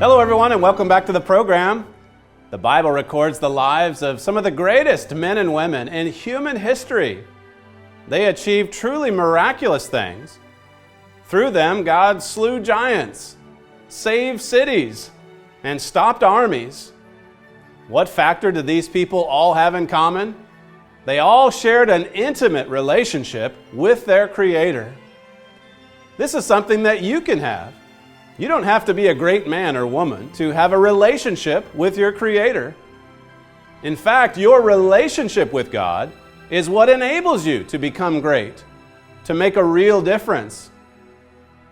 Hello everyone and welcome back to the program. The Bible records the lives of some of the greatest men and women in human history. They achieved truly miraculous things. Through them, God slew giants, saved cities, and stopped armies. What factor do these people all have in common? They all shared an intimate relationship with their Creator. This is something that you can have. You don't have to be a great man or woman to have a relationship with your Creator. In fact, your relationship with God is what enables you to become great, to make a real difference.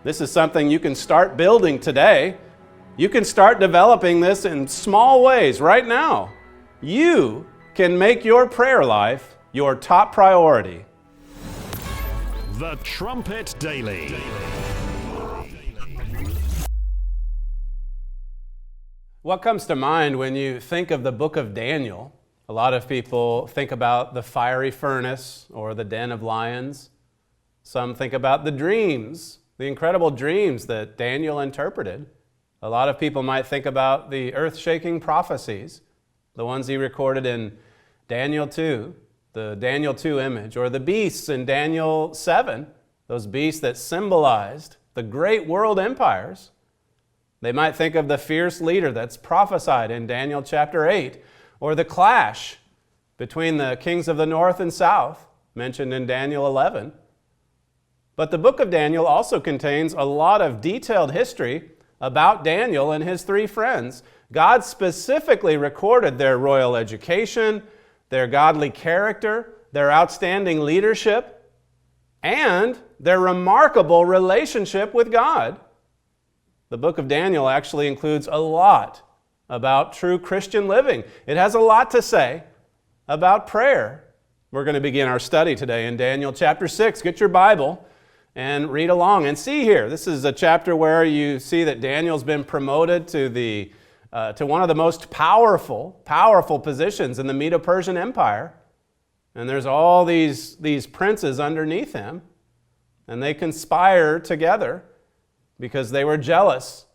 This is something you can start building today. You can start developing this in small ways right now. You can make your prayer life your top priority. The Trumpet Daily. What comes to mind when you think of the book of Daniel? A lot of people think about the fiery furnace or the den of lions. Some think about the dreams, the incredible dreams that Daniel interpreted. A lot of people might think about the earth-shaking prophecies, the ones he recorded in Daniel 2, the Daniel 2 image, or the beasts in Daniel 7, those beasts that symbolized the great world empires. They might think of the fierce leader that's prophesied in Daniel chapter 8, or the clash between the kings of the north and south, mentioned in Daniel 11. But the book of Daniel also contains a lot of detailed history about Daniel and his three friends. God specifically recorded their royal education, their godly character, their outstanding leadership, and their remarkable relationship with God. The book of Daniel actually includes a lot about true Christian living. It has a lot to say about prayer. We're going to begin our study today in Daniel chapter 6. Get your Bible and read along and see here. This is a chapter where you see that Daniel's been promoted to one of the most powerful positions in the Medo-Persian Empire. And there's all these princes underneath him, and they conspire together because they were jealous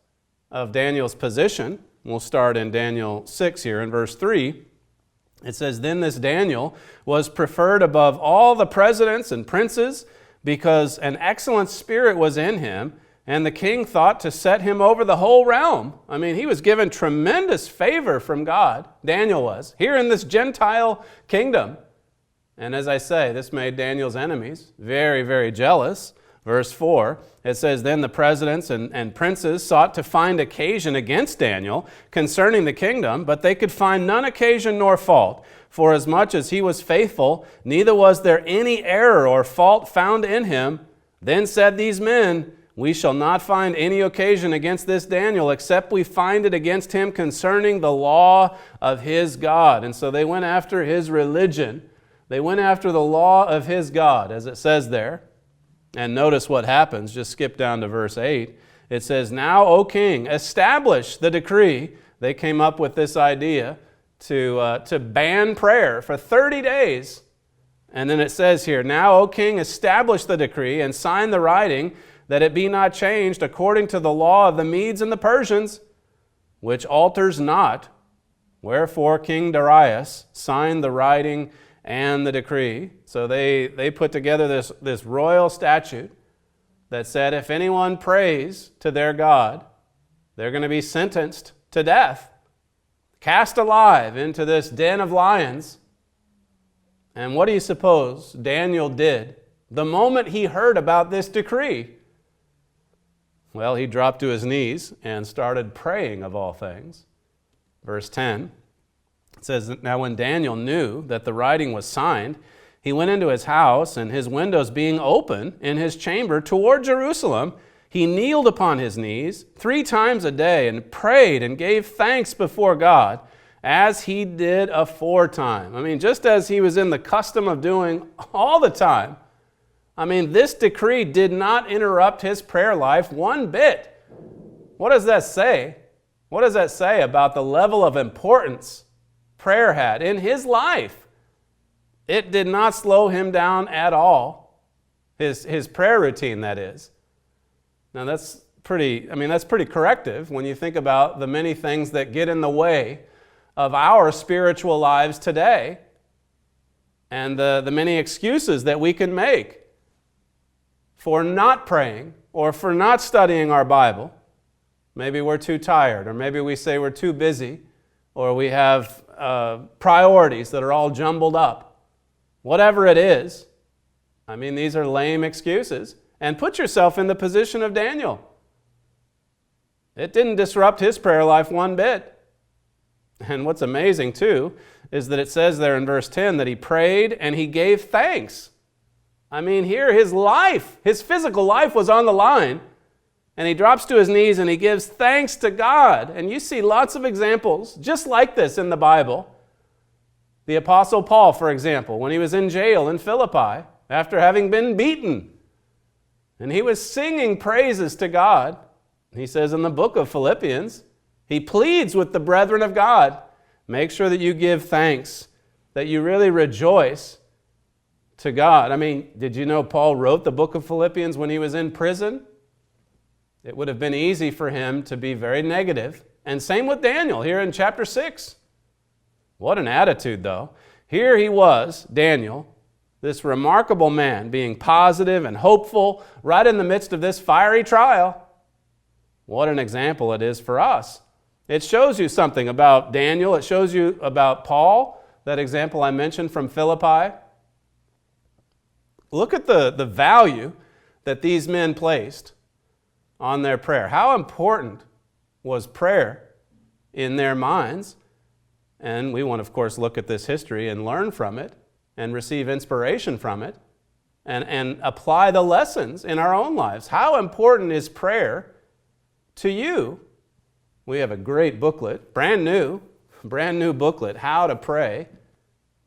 of Daniel's position. We'll start in Daniel 6 here in verse 3. It says, "Then this Daniel was preferred above all the presidents and princes because an excellent spirit was in him, and the king thought to set him over the whole realm." I mean, he was given tremendous favor from God, Daniel was, here in this Gentile kingdom. And as I say, this made Daniel's enemies very, very jealous. Verse 4, it says, "Then the presidents and princes sought to find occasion against Daniel concerning the kingdom, but they could find none occasion nor fault. For as much as he was faithful, neither was there any error or fault found in him. Then said these men, We shall not find any occasion against this Daniel, except we find it against him concerning the law of his God." And so they went after his religion. They went after the law of his God, as it says there. And notice what happens. Just skip down to verse 8. It says, "Now, O king, establish the decree." They came up with this idea to ban prayer for 30 days. And then it says here, "Now, O king, establish the decree and sign the writing, that it be not changed according to the law of the Medes and the Persians, which alters not. Wherefore King Darius signed the writing and the decree." So they put together this royal statute that said if anyone prays to their God, they're going to be sentenced to death, cast alive into this den of lions. And what do you suppose Daniel did the moment he heard about this decree? Well, he dropped to his knees and started praying, of all things. Verse 10. It says, "Now when Daniel knew that the writing was signed, he went into his house, and his windows being open in his chamber toward Jerusalem, he kneeled upon his knees 3 times a day and prayed and gave thanks before God, as he did aforetime." I mean, just as he was in the custom of doing all the time. I mean, this decree did not interrupt his prayer life one bit. What does that say? What does that say about the level of importance prayer had in his life? It did not slow him down at all. His prayer routine, that is. Now that's that's pretty corrective when you think about the many things that get in the way of our spiritual lives today and the many excuses that we can make for not praying or for not studying our Bible. Maybe we're too tired, or maybe we say we're too busy, or we have priorities that are all jumbled up. Whatever it is, these are lame excuses. And put yourself in the position of Daniel. It didn't disrupt his prayer life one bit. And what's amazing too is that it says there in verse 10 that he prayed and he gave thanks. Here his physical life was on the line, and he drops to his knees and he gives thanks to God. And you see lots of examples just like this in the Bible. The Apostle Paul, for example, when he was in jail in Philippi after having been beaten, and he was singing praises to God. He says in the book of Philippians, he pleads with the brethren of God, make sure that you give thanks, that you really rejoice to God. Did you know Paul wrote the book of Philippians when he was in prison? It would have been easy for him to be very negative. And same with Daniel here in chapter 6. What an attitude, though. Here he was, Daniel, this remarkable man, being positive and hopeful right in the midst of this fiery trial. What an example it is for us. It shows you something about Daniel. It shows you about Paul, that example I mentioned from Philippi. Look at the value that these men placed on their prayer. How important was prayer in their minds? And we want, of course, look at this history and learn from it and receive inspiration from it and apply the lessons in our own lives. How important is prayer to you? We have a great booklet, brand new booklet, How to Pray.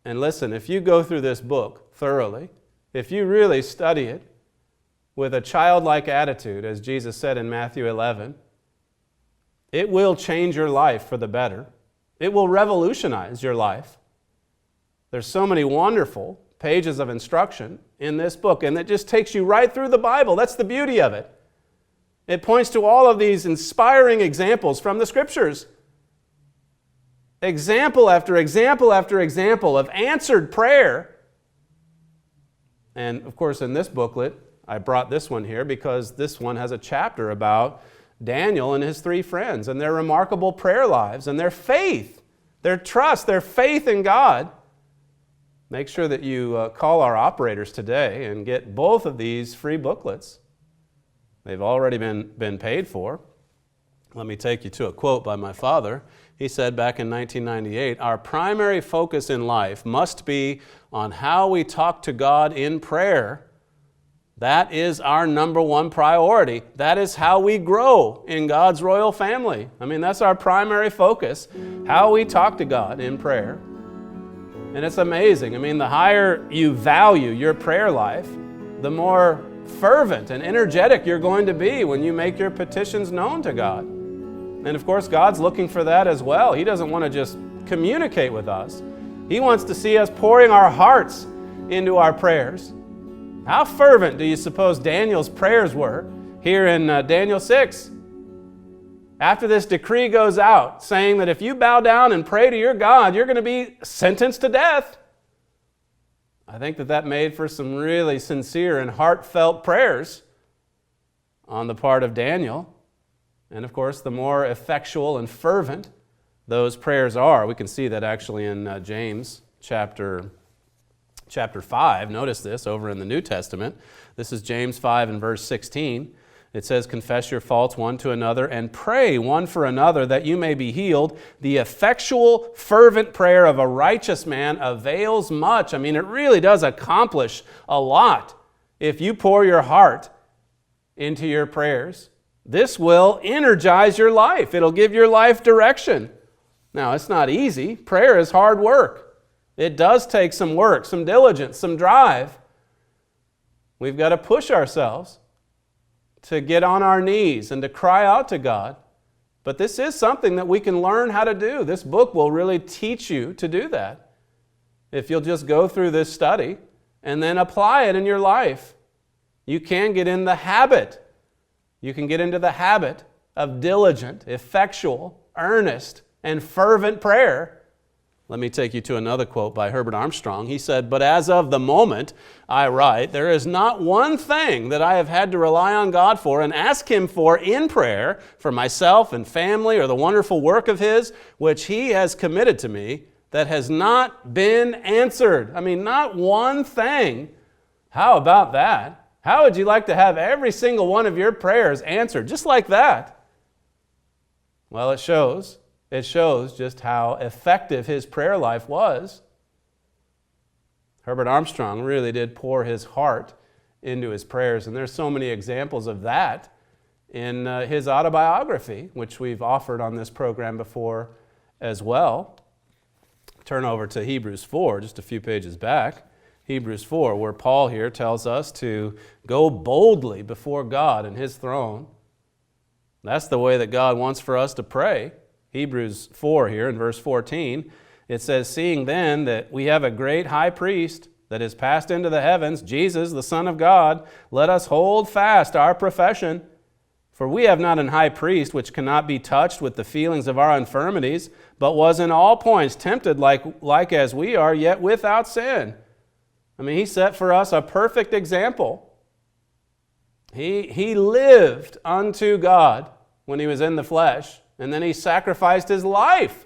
And listen, if you go through this book thoroughly, if you really study it with a childlike attitude, as Jesus said in Matthew 11, it will change your life for the better. It will revolutionize your life. There's so many wonderful pages of instruction in this book, and it just takes you right through the Bible. That's the beauty of it. It points to all of these inspiring examples from the Scriptures. Example after example after example of answered prayer. And of course, in this booklet, I brought this one here because this one has a chapter about Daniel and his 3 friends and their remarkable prayer lives and their faith, their trust, their faith in God. Make sure that you call our operators today and get both of these free booklets. They've already been paid for. Let me take you to a quote by my father. He said back in 1998, "Our primary focus in life must be on how we talk to God in prayer. That is our number one priority. That is how we grow in God's royal family." That's our primary focus, how we talk to God in prayer. And it's amazing. The higher you value your prayer life, the more fervent and energetic you're going to be when you make your petitions known to God. And of course, God's looking for that as well. He doesn't want to just communicate with us. He wants to see us pouring our hearts into our prayers. How fervent do you suppose Daniel's prayers were here in Daniel 6? After this decree goes out saying that if you bow down and pray to your God, you're going to be sentenced to death. I think that made for some really sincere and heartfelt prayers on the part of Daniel. And of course, the more effectual and fervent those prayers are, we can see that actually in James chapter 5. Notice this over in the New Testament. This is James 5 and verse 16. It says, "Confess your faults one to another and pray one for another that you may be healed. The effectual, fervent prayer of a righteous man avails much." It really does accomplish a lot if you pour your heart into your prayers. This will energize your life. It'll give your life direction. Now, it's not easy. Prayer is hard work. It does take some work, some diligence, some drive. We've got to push ourselves to get on our knees and to cry out to God. But this is something that we can learn how to do. This book will really teach you to do that. If you'll just go through this study and then apply it in your life, you can get in the habit You can get into the habit of diligent, effectual, earnest, and fervent prayer. Let me take you to another quote by Herbert Armstrong. He said, "But as of the moment I write, there is not one thing that I have had to rely on God for and ask Him for in prayer for myself and family or the wonderful work of His, which He has committed to me, that has not been answered." I mean, not one thing. How about that? How would you like to have every single one of your prayers answered just like that? Well, it shows just how effective his prayer life was. Herbert Armstrong really did pour his heart into his prayers, and there's so many examples of that in his autobiography, which we've offered on this program before as well. Turn over to Hebrews 4, just a few pages back. Hebrews 4, where Paul here tells us to go boldly before God and His throne. That's the way that God wants for us to pray. Hebrews 4 here in verse 14, it says, "Seeing then that we have a great high priest that is passed into the heavens, Jesus, the Son of God, let us hold fast our profession. For we have not an high priest which cannot be touched with the feelings of our infirmities, but was in all points tempted like as we are, yet without sin." I mean, He set for us a perfect example. He lived unto God when He was in the flesh. And then He sacrificed His life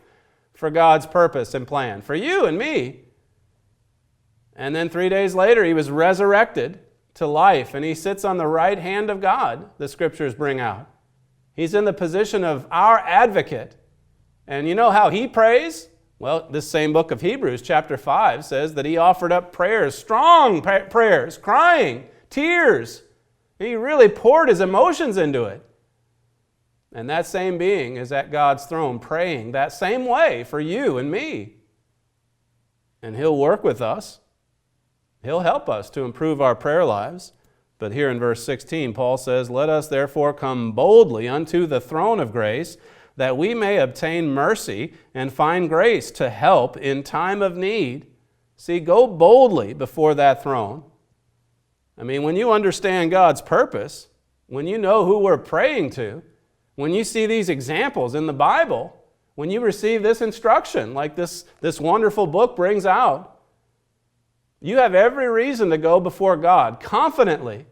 for God's purpose and plan, for you and me. And then 3 days later, He was resurrected to life, and He sits on the right hand of God, the Scriptures bring out. He's in the position of our advocate. And you know how He prays? Well, this same book of Hebrews, chapter 5, says that He offered up prayers, strong prayers, crying, tears. He really poured His emotions into it. And that same being is at God's throne praying that same way for you and me. And He'll work with us. He'll help us to improve our prayer lives. But here in verse 16, Paul says, "Let us therefore come boldly unto the throne of grace, that we may obtain mercy and find grace to help in time of need." See, go boldly before that throne. I mean, when you understand God's purpose, when you know who we're praying to, when you see these examples in the Bible, when you receive this instruction like this wonderful book brings out, you have every reason to go before God confidently,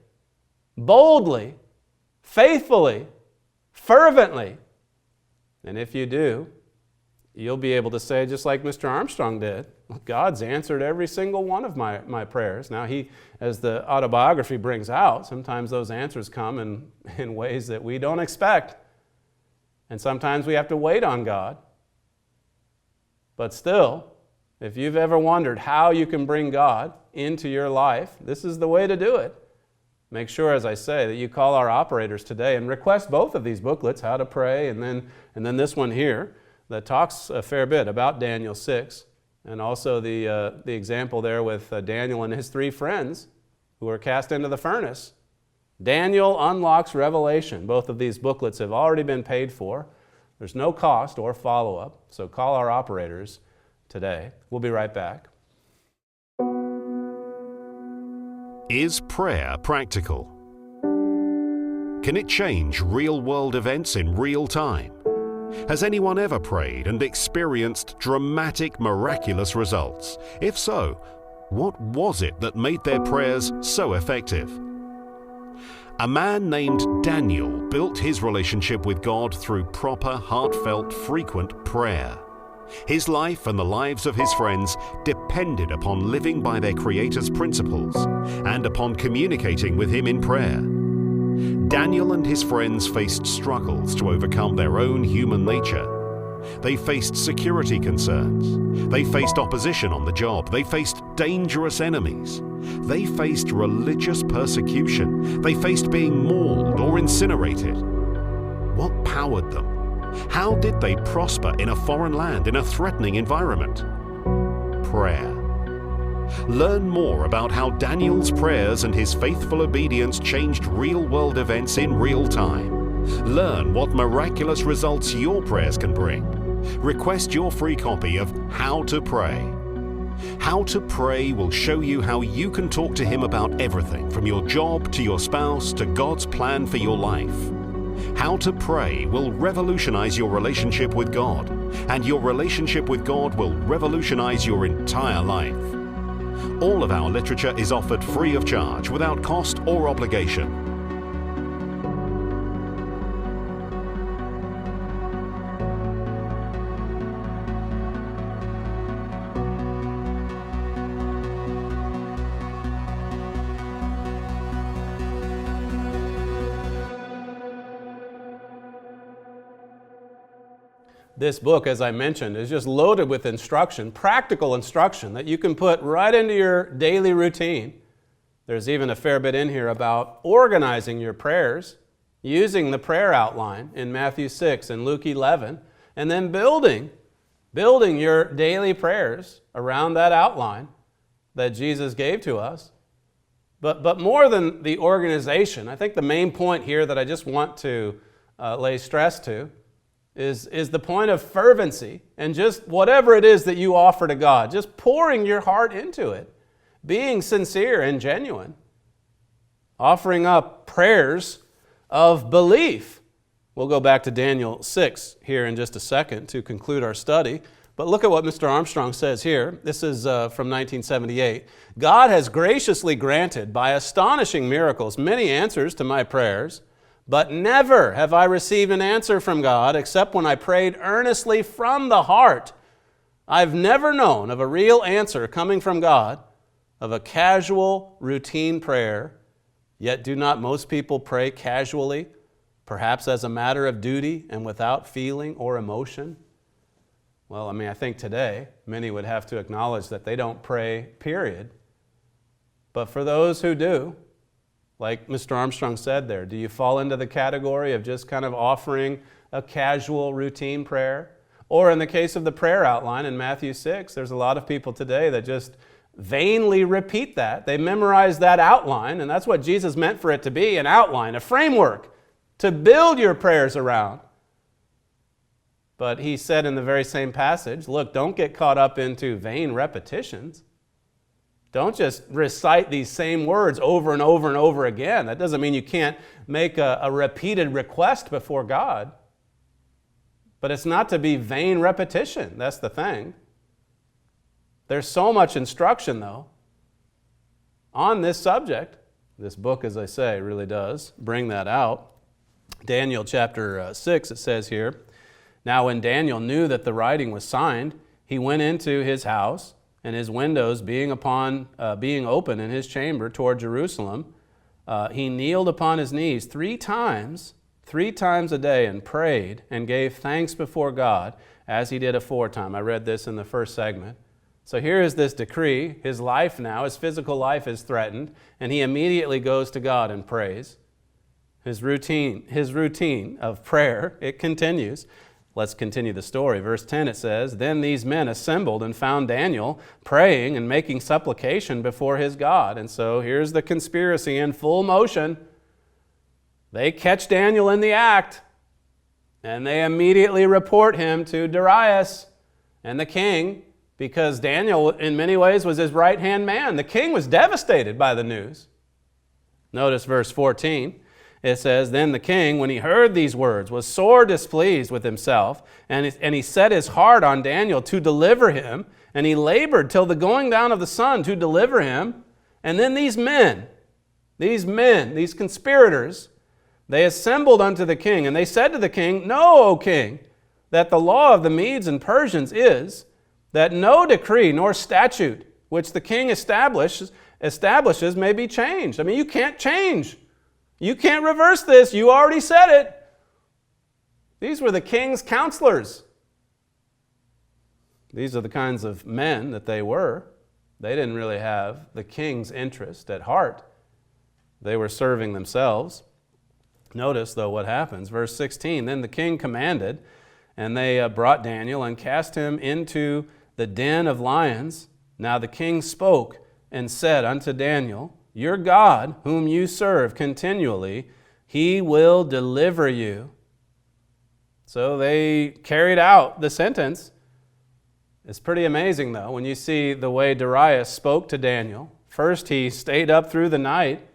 boldly, faithfully, fervently. And if you do, you'll be able to say, just like Mr. Armstrong did, God's answered every single one of my prayers. Now, he, as the autobiography brings out, sometimes those answers come in ways that we don't expect. And sometimes we have to wait on God. But still, if you've ever wondered how you can bring God into your life, this is the way to do it. Make sure, as I say, that you call our operators today and request both of these booklets, How to Pray, and then this one here that talks a fair bit about Daniel 6, and also the example there with Daniel and his 3 friends who were cast into the furnace. Daniel Unlocks Revelation. Both of these booklets have already been paid for. There's no cost or follow-up, so call our operators today. We'll be right back. Is prayer practical? Can it change real-world events in real time? Has anyone ever prayed and experienced dramatic, miraculous results? If so, what was it that made their prayers so effective? A man named Daniel built his relationship with God through proper, heartfelt, frequent prayer. His life and the lives of his friends depended upon living by their Creator's principles and upon communicating with Him in prayer. Daniel and his friends faced struggles to overcome their own human nature. They faced security concerns. They faced opposition on the job. They faced dangerous enemies. They faced religious persecution. They faced being mauled or incinerated. What powered them? How did they prosper in a foreign land, in a threatening environment? Prayer. Learn more about how Daniel's prayers and his faithful obedience changed real-world events in real time. Learn what miraculous results your prayers can bring. Request your free copy of How to Pray. How to Pray will show you how you can talk to Him about everything from your job to your spouse to God's plan for your life. How to Pray will revolutionize your relationship with God, and your relationship with God will revolutionize your entire life. All of our literature is offered free of charge, without cost or obligation. This book, as I mentioned, is just loaded with instruction, practical instruction that you can put right into your daily routine. There's even a fair bit in here about organizing your prayers, using the prayer outline in Matthew 6 and Luke 11, and then building your daily prayers around that outline that Jesus gave to us. But more than the organization, I think the main point here that I just want to lay stress to is the point of fervency and just whatever it is that you offer to God, just pouring your heart into it, being sincere and genuine, offering up prayers of belief. We'll go back to Daniel 6 here in just a second to conclude our study. But look at what Mr. Armstrong says here. This is from 1978. God has graciously granted by astonishing miracles many answers to my prayers, but never have I received an answer from God except when I prayed earnestly from the heart. I've never known of a real answer coming from God, of a casual, routine prayer. Yet do not most people pray casually, perhaps as a matter of duty and without feeling or emotion? Well, I think today many would have to acknowledge that they don't pray, period. But for those who do, like Mr. Armstrong said there, do you fall into the category of just kind of offering a casual, routine prayer? Or in the case of the prayer outline in Matthew 6, there's a lot of people today that just vainly repeat that. They memorize that outline, and that's what Jesus meant for it to be, an outline, a framework to build your prayers around. But he said in the very same passage, look, don't get caught up into vain repetitions. Don't just recite these same words over and over and over again. That doesn't mean you can't make a repeated request before God. But it's not to be vain repetition. That's the thing. There's so much instruction, though, on this subject. This book, as I say, really does bring that out. Daniel chapter 6, it says here, now when Daniel knew that the writing was signed, he went into his house, and his windows being open in his chamber toward Jerusalem, he kneeled upon his knees 3 times a day, and prayed and gave thanks before God as he did aforetime. I read this in the first segment. So here is this decree. His life now, his physical life is threatened, and he immediately goes to God and prays. His routine of prayer, it continues. Let's continue the story. Verse 10, it says, then these men assembled and found Daniel praying and making supplication before his God. And so here's the conspiracy in full motion. They catch Daniel in the act, and they immediately report him to Darius and the king, because Daniel, in many ways, was his right-hand man. The king was devastated by the news. Notice verse 14. It says, then the king, when he heard these words, was sore displeased with himself, and he set his heart on Daniel to deliver him, and he labored till the going down of the sun to deliver him. And then these conspirators, they assembled unto the king, and they said to the king, know, O king, that the law of the Medes and Persians is that no decree nor statute which the king establishes may be changed. You can't change. You can't reverse this. You already said it. These were the king's counselors. These are the kinds of men that they were. They didn't really have the king's interest at heart. They were serving themselves. Notice, though, what happens. Verse 16, then the king commanded, and they brought Daniel and cast him into the den of lions. Now the king spoke and said unto Daniel, your God, whom you serve continually, he will deliver you. So they carried out the sentence. It's pretty amazing, though, when you see the way Darius spoke to Daniel. First, he stayed up through the night,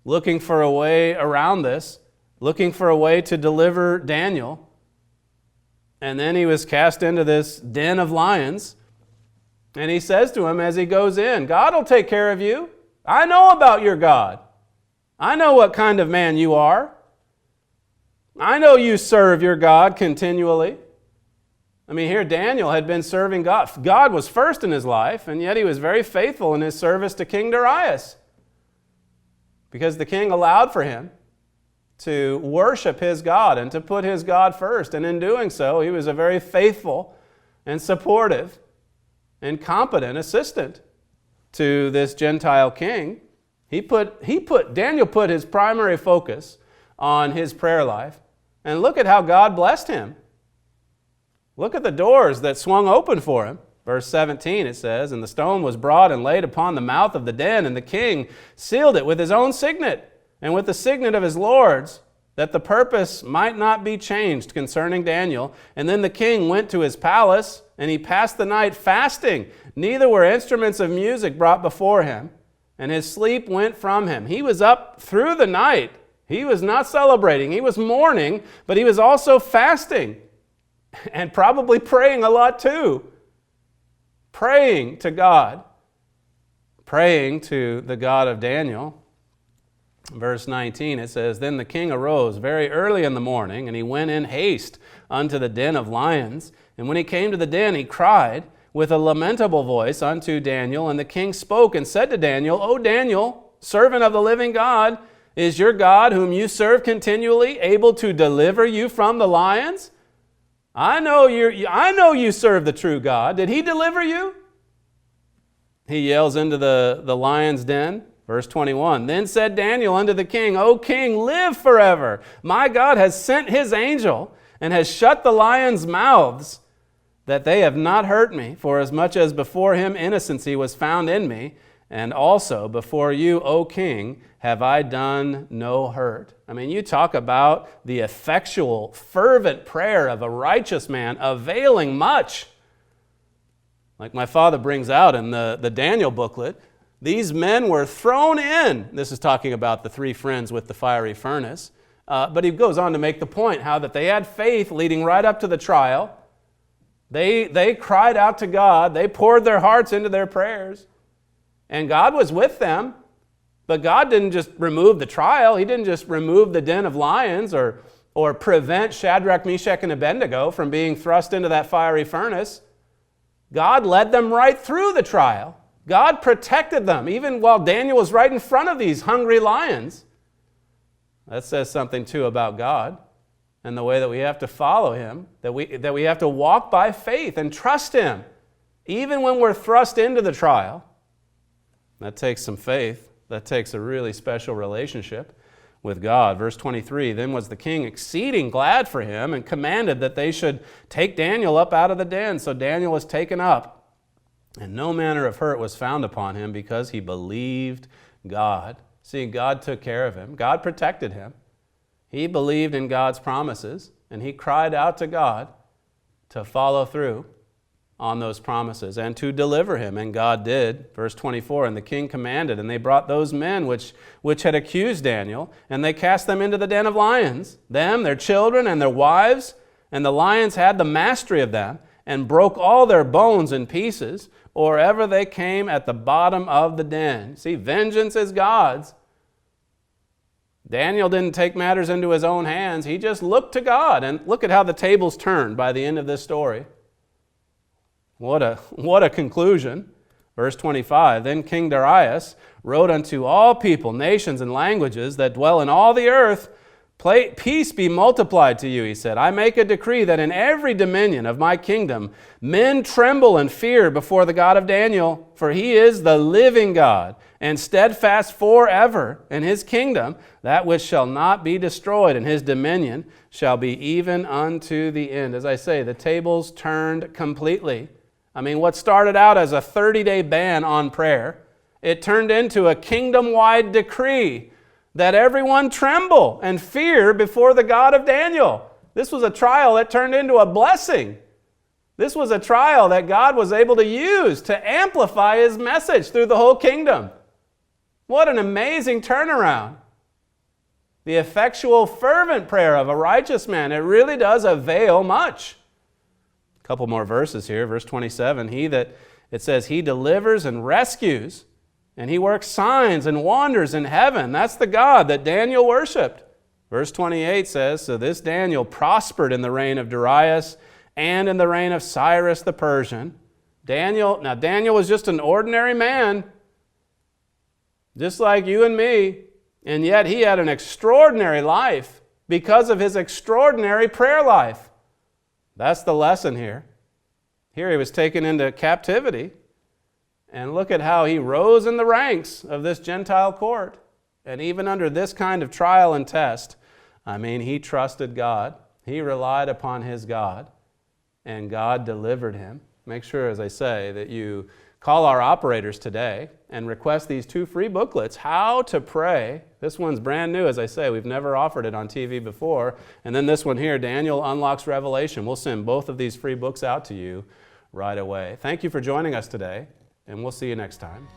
looking for a way around this, looking for a way to deliver Daniel. And then he was cast into this den of lions. And he says to him as he goes in, God will take care of you. I know about your God. I know what kind of man you are. I know you serve your God continually. I mean, here Daniel had been serving God. God was first in his life, and yet he was very faithful in his service to King Darius, because the king allowed for him to worship his God and to put his God first. And in doing so, he was a very faithful and supportive and competent assistant to this Gentile king. Daniel put his primary focus on his prayer life. And look at how God blessed him. Look at the doors that swung open for him. Verse 17, it says, and the stone was brought and laid upon the mouth of the den, and the king sealed it with his own signet and with the signet of his lords, that the purpose might not be changed concerning Daniel. And then the king went to his palace, and he passed the night fasting. Neither were instruments of music brought before him, and his sleep went from him. He was up through the night. He was not celebrating. He was mourning, but he was also fasting and probably praying a lot too. Praying to God. Praying to the God of Daniel. Verse 19, it says, then the king arose very early in the morning, and he went in haste unto the den of lions. And when he came to the den, he cried with a lamentable voice unto Daniel. And the king spoke and said to Daniel, O Daniel, servant of the living God, is your God, whom you serve continually, able to deliver you from the lions? I know you serve the true God. Did he deliver you? He yells into the lion's den. Verse 21, then said Daniel unto the king, O king, live forever. My God has sent his angel and has shut the lions' mouths, that they have not hurt me, for as much as before him innocency was found in me, and also before you, O king, have I done no hurt. I mean, you talk about the effectual, fervent prayer of a righteous man availing much. Like my father brings out in the Daniel booklet, these men were thrown in. This is talking about the three friends with the fiery furnace. But he goes on to make the point how that they had faith leading right up to the trial. They cried out to God. They poured their hearts into their prayers. And God was with them. But God didn't just remove the trial. He didn't just remove the den of lions or prevent Shadrach, Meshach, and Abednego from being thrust into that fiery furnace. God led them right through the trial. God protected them, even while Daniel was right in front of these hungry lions. That says something, too, about God and the way that we have to follow him, that we have to walk by faith and trust him, even when we're thrust into the trial. That takes some faith. That takes a really special relationship with God. Verse 23, then was the king exceeding glad for him and commanded that they should take Daniel up out of the den. So Daniel was taken up, and no manner of hurt was found upon him, because he believed God. See, God took care of him. God protected him. He believed in God's promises, and he cried out to God to follow through on those promises and to deliver him, and God did. Verse 24, and the king commanded, and they brought those men which had accused Daniel, and they cast them into the den of lions, them, their children, and their wives, and the lions had the mastery of them, and broke all their bones in pieces, or ever they came at the bottom of the den. See, vengeance is God's. Daniel didn't take matters into his own hands. He just looked to God. And look at how the tables turned by the end of this story. What a conclusion. Verse 25, then King Darius wrote unto all people, nations, and languages that dwell in all the earth, peace be multiplied to you, he said. I make a decree that in every dominion of my kingdom men tremble and fear before the God of Daniel, for he is the living God, and steadfast forever in his kingdom, that which shall not be destroyed, and his dominion shall be even unto the end. As I say, the tables turned completely. I mean, what started out as a 30-day ban on prayer, it turned into a kingdom-wide decree that everyone tremble and fear before the God of Daniel. This was a trial that turned into a blessing. This was a trial that God was able to use to amplify his message through the whole kingdom. What an amazing turnaround. The effectual, fervent prayer of a righteous man, it really does avail much. A couple more verses here. Verse 27, it says, he delivers and rescues, and he works signs and wonders in heaven. That's the God that Daniel worshiped. Verse 28 says, so this Daniel prospered in the reign of Darius and in the reign of Cyrus the Persian. Daniel was just an ordinary man, just like you and me, and yet he had an extraordinary life because of his extraordinary prayer life. That's the lesson here. Here he was taken into captivity, and look at how he rose in the ranks of this Gentile court. And even under this kind of trial and test, he trusted God. He relied upon his God, and God delivered him. Make sure, as I say, that you call our operators today and request these 2 free booklets, How to Pray. This one's brand new, as I say. We've never offered it on TV before. And then this one here, Daniel Unlocks Revelation. We'll send both of these free books out to you right away. Thank you for joining us today, and we'll see you next time.